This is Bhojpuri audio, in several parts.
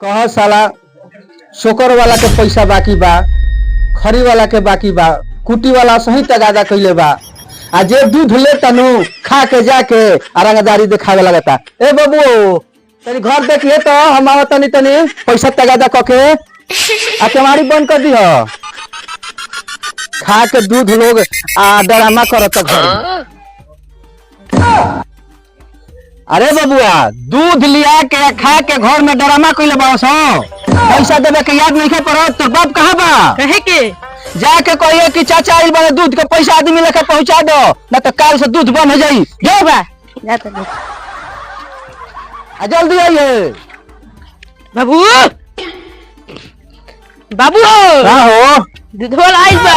कह साला शोकर वाला के पैसा बाकी बा, खरी वाला के बाकी बा, कुटी वाला सही तगादा कइले बा। आ जे दूध ले तनु खा के जाके रंगदारी दिखावे लगता। ए बाबू तनी घर देखिए तो हम आवत तनी तनी पैसा तगादा कके आ केवाड़ी बंद कर दिह। खा के दूध लोग ड्रामा करत घर। अरे बबुआ दूध लिया के खा के घर में ड्रामा कइले बास। पैसा देवे के याद नहीं पड़त। तो बाप कहाँ बा? कहे के जाके कहिए कि चाचा आइल बा, दूध के पैसा आदमी लेके पहुंचा दो, ना तो काल से दूध बंद हो जाई। जो बा जा तो जल्दी आइए। बाबू बाबू का हो? दूधवा आइल बा।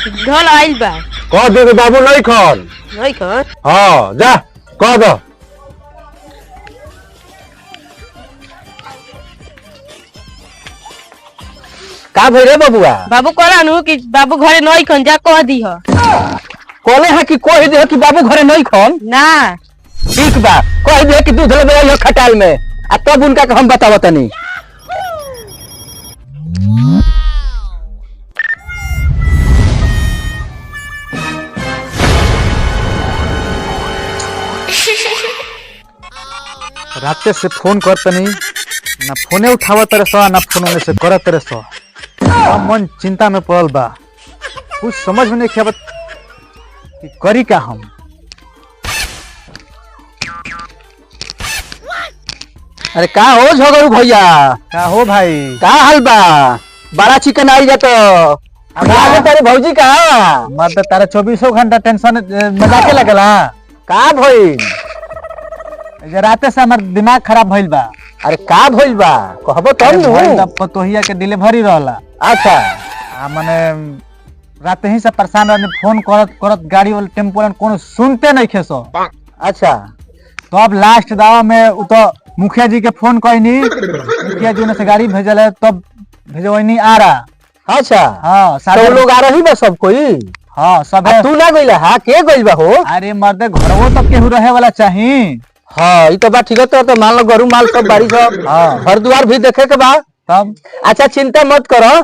दूधवा आइल बा। कह दे बाबू नहीं खन। नहीं कर। हां जा कह दो। का भई रे बबुआ? बाबू कहलानु कि बाबू घरे नहीं खन जा कह दी ह। कहले है कि कह दे कि बाबू घरे नहीं खन ना। ठीक बा कह दे कि दूध लेबे आइयो खटाल में, आ तब उनका के हम बताव तनी। रात से फोन कर तनी ना फोने उठावा तेरे सो ना फोन में से कर तेरे सो। मन चिंता में पड़ल बा, कुछ समझ में नहीं आवत कि करी का हम। अरे का हो झगड़ू भैया? का हो भाई? का हाल बा? बड़ा चिकन आई जातो। अब आगे तेरे भौजी का मत तारा 24 घंटा टेंशन मजाके लगला। का भइल? जे राते से हमर दिमाग खराब भइल बा। अरे का भइल बा कहबो तब नु। पतोहिया के डिलीवरी रहला। अच्छा आ माने राते ही से परेशान रहने, फोन करत करत गाड़ी वाला टेम्पो वाला कोनो सुनते नहीं खेसो। अच्छा तो अब लास्ट दावा में उ तो मुखिया जी के फोन कइनी, मुखिया जी ने से गाड़ी भेजल है तब भेजवनी आ रहा। अच्छा हां सारे लोग आ रही बा सब कोई। हां सब तू ना गइला? हां के गइल बा हो? अरे मर्द घरवो तक केहू रहे वाला चाही। हाँ ये तो बात ठीक है। तो मान लो गरु माल सब बाड़ी सब घर द्वार भी देखे के बा तब। अच्छा चिंता मत करो,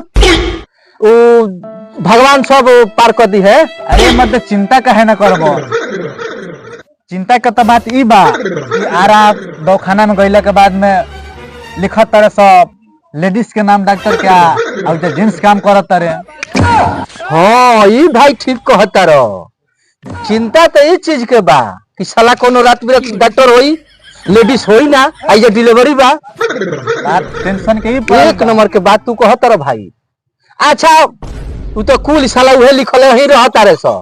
भगवान सब पार कर दी है। अरे मत चिंता काहे ना करबो, चिंता का तो बात ई बा कि आरा दवाखाना में गइला के बाद में लिखत तरह सब लेडीज के नाम डॉक्टर क्या और जो जेंट्स काम करत तारे। हाँ ई भाई ठीक कहता रहो। चिंता तो ई चीज के बा कि साला कोनो रात बिरात डॉक्टर होई, लेडीज होई ना, आई डिलीवरी बा। बात टेंशन के ही एक नंबर के बात तू कहत रह भाई। अच्छा तू तो कुल साला उहे लिखल ही रहता रे सो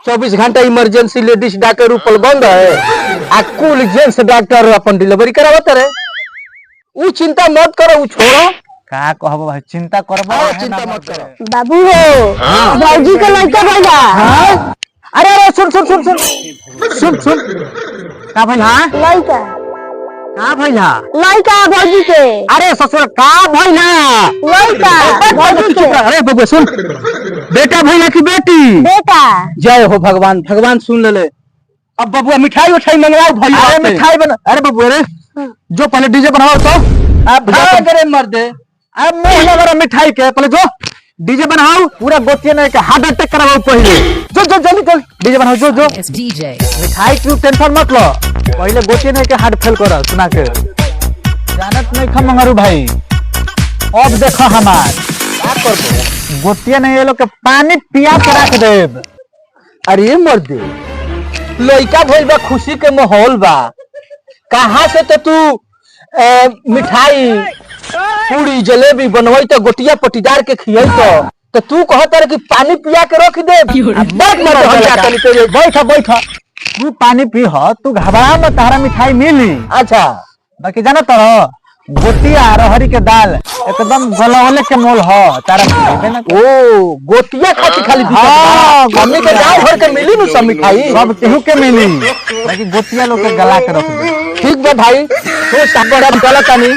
24 घंटा इमरजेंसी लेडीज डॉक्टर ऊपर बंद है, आ कुल जेंट्स डॉक्टर अपन डिलीवरी करावत रे। उ चिंता मत करो, उ छोड़ो। का कहबो भाई चिंता करबो, चिंता मत करो। बाबू हो भौजी के लड़का भैया। हां अरे अरे सुन सुन सुन सुन सुन सुन का भइल? हां लड़का का भइल? लड़का भौजी के। अरे ससुर का भइल? लड़का भौजी के। अरे बबुआ सुन, बेटा भइल कि बेटी? बेटा। जय हो भगवान, भगवान सुन ले। अब बबुआ मिठाई उठाई मंगवाओ भैया। अरे मिठाई बना। अरे बबुआ रे जो पहले डीजे बनाओ तो। अब भाग रे मर्दे, अब मुंह लगा मिठाई के, पहले जो डीजे बनाओ पूरा गोतिया ने के हार्ट अटैक कराओ पहले। जो जो जल्दी जल्दी डीजे बनाओ जो जो। डीजे मिठाई की टेंशन मत लो, पहले गोतिया ने के हार्ट फेल करो सुना के। जानत नहीं खा मंगारू भाई। अब देखो हमार क्या करबो, गोतिया ने ये लोग के पानी पिया के रख देब। अरे मर्दे लइका भइल बा, खुशी के माहौल बा, कहां से तो तू मिठाई पूरी जलेबी बनवई तो गोटिया पटीदार के खियई तो तू कहत रे कि पानी पिया के रख दे। बैठ बैठ तू पानी पी ह, तू घबरा मत, तारा मिठाई मिली। अच्छा बाकी जाना तो गोटिया रहरी के दाल एकदम गलवले के मोल ह, तारा खाबे ना। ओ गोटिया खाती खाली दिक्कत। मम्मी के गांव भर के मिली नु सब मिठाई, सब केहू के मिली, बाकी गोटिया लोग के गला के रख दे। ठीक बा भाई, तो सब बड़ा गलत नहीं।